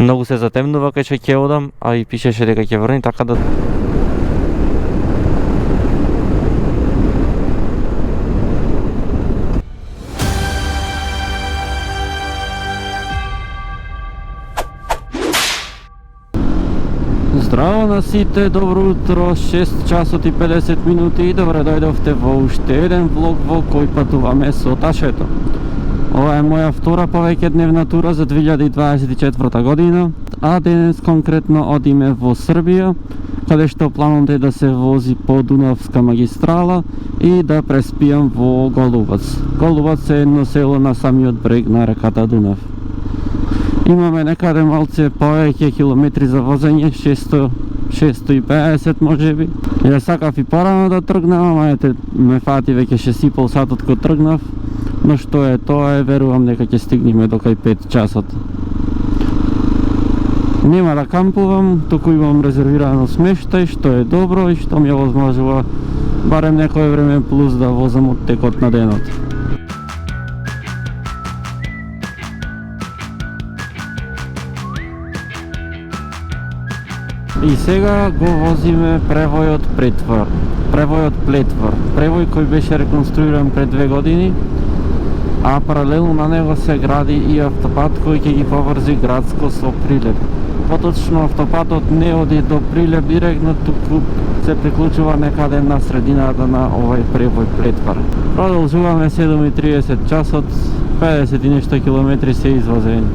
Многу се затемнува кај што ќе одам, а и пишеше дека ќе врни, така да... Здраво на сите, добро утро, 6 часот и 50 минути и добре дојдовте во уште еден влог во кој патуваме со ташето. Ова е моја втора повеќедневна тура за 2024 година, а денес конкретно одиме во Србија, каде што планот е да се вози по Дунавска магистрала и да преспијам во Голубац. Голубац е едно село на самиот брег на реката Дунав. Имаме некаде малце повеќе километри за возење, 650 можеби. Ја сакав и порано да тргнам, ама ете ме фати веќе 6,5 сатот кога тргнав, но што е тоа е, верувам дека ќе стигнеме до кај 5 часот. Нема да кампувам, туку имам резервирано смештај, што е добро и што ми овозможува барем некое време плюс да возам од текот на денот. И сега го возиме превојот Плетвор. Превој кој беше реконструиран пред 2 години, а паралелно на него се гради и автопат кој ќе ги поврзи Градско со Прилеп. Поточно автопатот не оди до Прилеп директно, туку се приклучува некаде на средината на овај превој Плетвор. Продолжуваме 7:30 часот, 50 и нешто километри се извозени.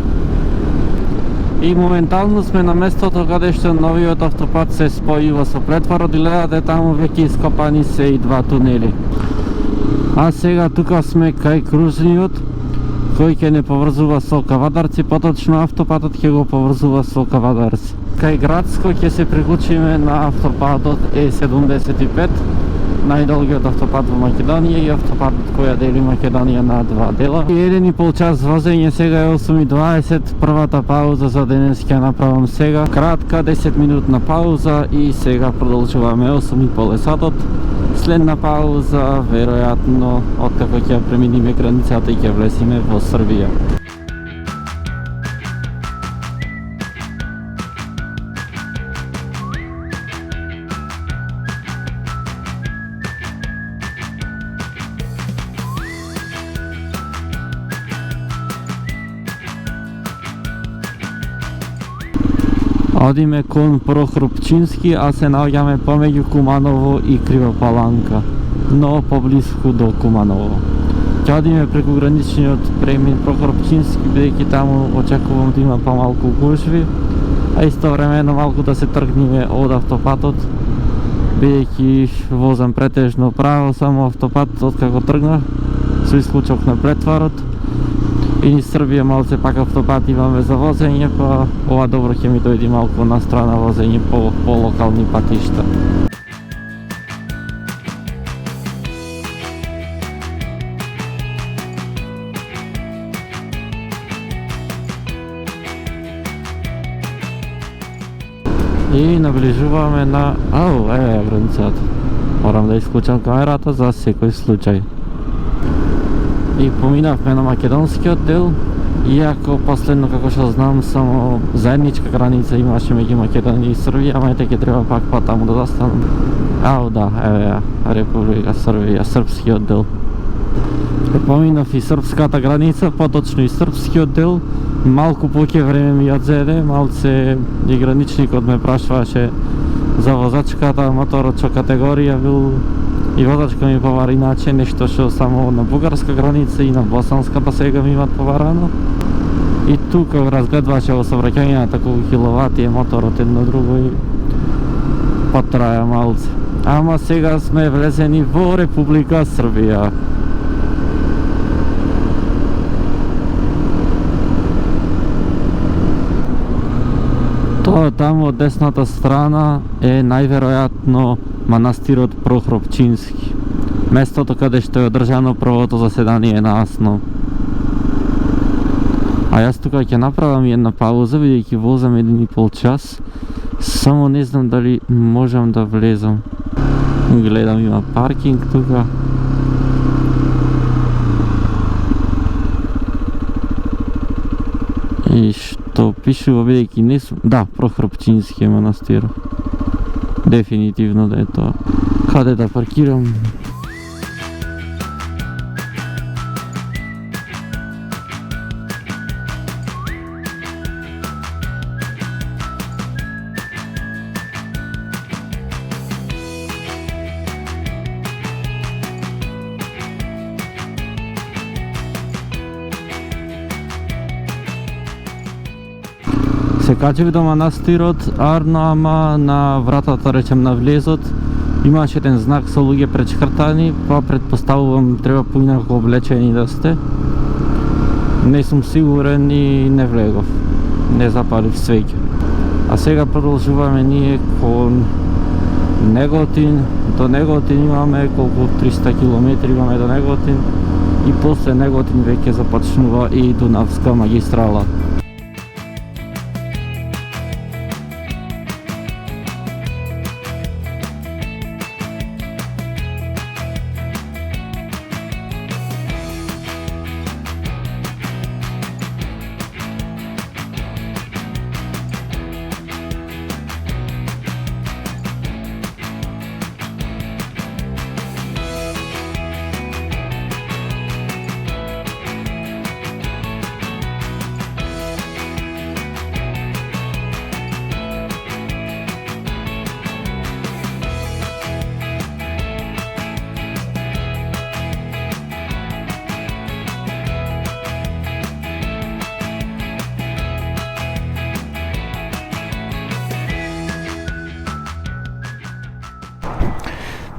И моментално сме на местото каде што новиот автопат се спојува со Плетворот и гледате таму веќе ископани се и 2 тунели. А сега тука сме кај кружниот кој ќе не поврзува со Кавадарци, поточно автопатот ќе го поврзува со Кавадарци. Кај Градско ќе се приклучиме на автопатот Е75, најдолгиот автопат во Македонија и автопатот која дели Македонија на 2 дела. И 1,5 час возење, сега е 8:20, првата пауза за денес ќе направам сега. Кратка 10 минутна пауза и сега продолжуваме 8,5 сатот. Следна пауза, веројатно, откако ќе преминиме границата и ќе влеземе во Србија. Одиме кон Прохрупчински, а се наоѓаме помеѓу Куманово и Кривопаланка, но поблиску до Куманово. Ќе одиме преку граничниот премин Прохрупчински, бидејќи таму очекувам да има помалку гужви, а истовремено малку да се тргнеме од автопатот, бидејќи возам претежно право само автопат откако тргнав, со исклучок на Плетворот. И низ Србија малце пак автопат имаме за возење, па ова добро ќе ми дојде малку на страна возење по локални патишта. И наближуваме на... еве границата. Морам да исклучам камерата за секој случај. И поминавме на македонскиот дел, иако последно како што знам само заедничка граница имаше меѓу Македонија и Србија, ама ете ќе треба пак потаму да застанам. Да, еве ја, Република Србија, српскиот дел. Поминав и српската граница, поточно и српскиот дел, малку поќе време ми одзеде, малце и граничникот ме прашуваше за возачката, моторот што категорија бил. И возачка ми повари иначе, нешто што само на бугарска граница и на босанската сега ми имат поварано. И тука разгледваше во сообраќајната колку киловати е моторот едно друго и потраја малце. Ама сега сме влезени во Република Србија. Тоа таму од десната страна е најверојатно манастирот Прохрупчински, местото каде што е одржано првото заседание на АСНО. А јас тука ќе направам една пауза, бидејќи возам 1,5 час, само не знам дали можам да влезам. Гледам, има паркинг тука. И Што пишува бидејќи не сум... Да, Прохорпчински манастир. Дефинитивно да е тоа. Каде да паркирам? Се качев до манастирот, арно, ама на вратата, речем, на влезот имаше еден знак со луѓе пречкртани, па предпоставувам треба поинако облечени да сте. Не сум сигурен и не влегов. Не запалив свеќе. А сега продолжуваме ние кон Неготин. До Неготин имаме колку 300 км имаме до Неготин и после Неготин веќе започнува и Дунавска магистрала.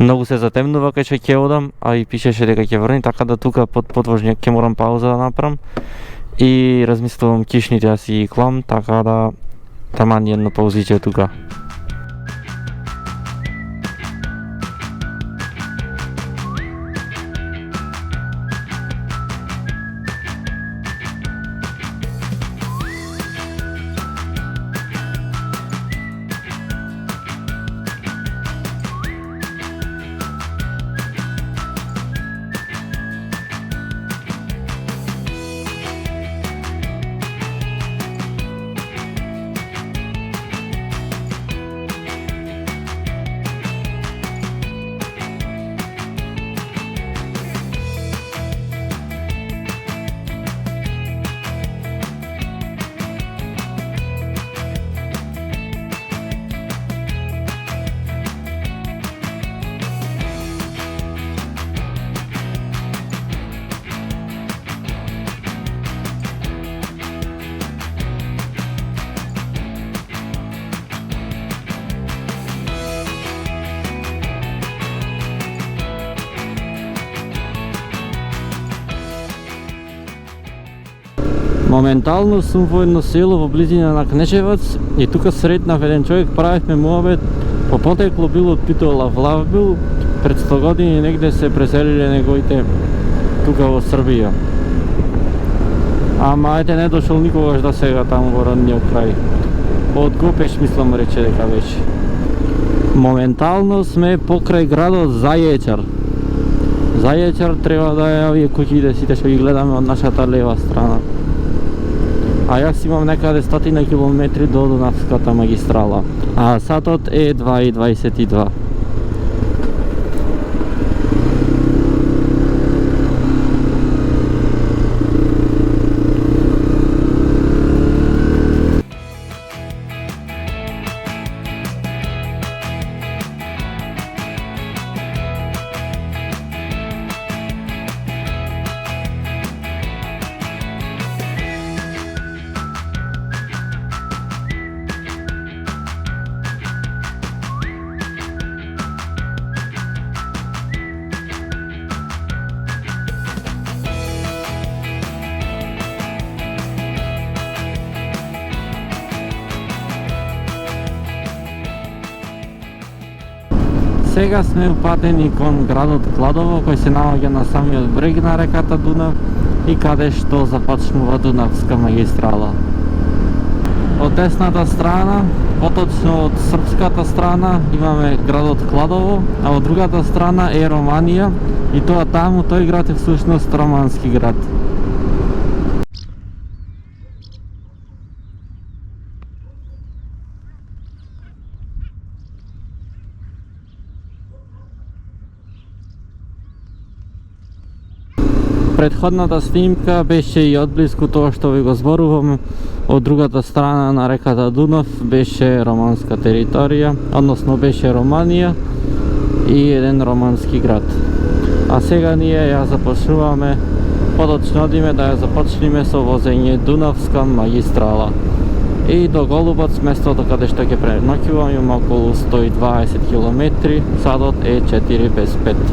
Многу се затемнува кај ќе одам, а и пишеше дека ќе врни, така да тука под подвожник ќе морам пауза да направам. И размислувам кишните да си ги клам, така да таман едно паузиче тука. Моментално сум во едно село во близина на Кнежевац и тука сретнав еден човек, правевме муабет, по потекло било од Питола Влав бил, пред 100 години негде се преселиле неговите тука во Србија. Ама ете не дошол никогаш до сега таму во родниот крај. Од Гопеш мислам рече дека беше. Моментално сме покрај градот Зајечар. Зајечар треба да е овие куќите сите што ги гледаме од нашата лева страна. А јас имам некаде 100 километри до Дунавската магистрала. А сатот е 2:22. Сега сме упатени кон градот Кладово, кој се наоѓа на самиот брег на реката Дунав и каде што започнува Дунавска магистрала. Од десната страна, поточно од српската страна, имаме градот Кладово, а од другата страна е Романија и тоа таму, тој град е всушност романски град. Предходната снимка беше и одблиску тоа што ви го зборувам. Од другата страна на реката Дунав беше романска територија, односно беше Романија и еден романски град. А сега ние ја започнуваме, подочно одиме да ја започнеме со возење Дунавска магистрала. И до Голубац, местото каде што ќе преноќувам, има околу 120 км, садот е 4 без 5.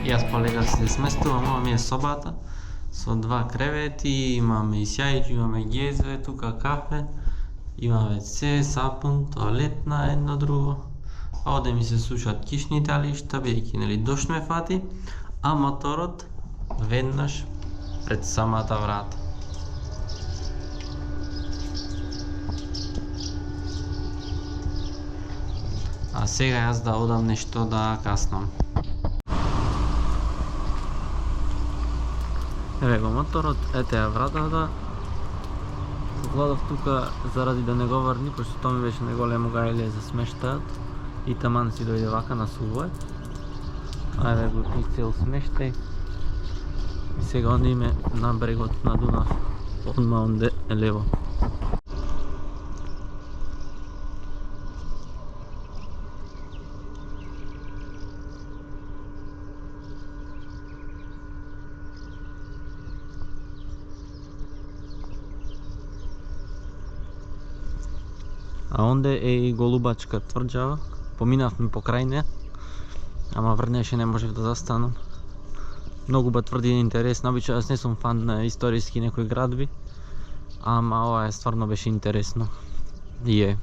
Јас полека се сместувам, ова ми е собата со 2 кревети, имаме и сјајќи, имаме гезве, тука кафе, имаме WC, сапун, тоалетна, едно друго. А оде ми се сушат кишните алишта, бидејќи нели дошт ме фати, а моторот веднаш пред самата врата. А сега јас да одам нешто да каснам. Еве го моторот, ете ја вратата. Гладав тука заради да не го врни, пошто тоа ми беше неголемо гајле за смештајот. И таман си дојде вака на сувое. А еве го и цел смештај. И сега одиме на брегот на Дунав, одма онде лево. А онде е и Голубачка тврđава, поминавме покрај неа, ама врнеше не можев да застанам. Многу ба тврди е интересно, обично јас не сум фан на историски некои градби, ама ова е стварно беше интересно. И е.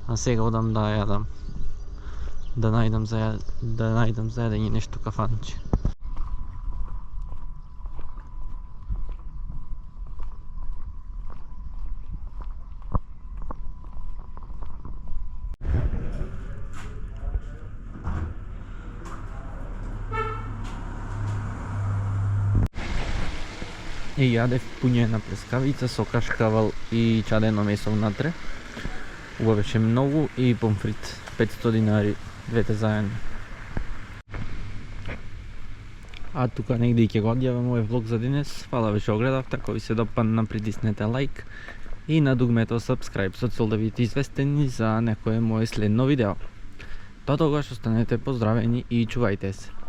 А сега одам да јадам. Да најдам за јадење нешто кафанче. И јадев пуњена плескавица со кашкавал и чадено месо внатре. Ова беше многу и помфрит, 500 динари, двете заедно. А тука негде ќе го одјавам овој влог за денес. Фала ви што гледавте, ако ви се допадна притиснете лайк и на дугмето subscribe со цел да бидете известени за некое мое следно видео. До тогаш останете поздравени и чувајте се.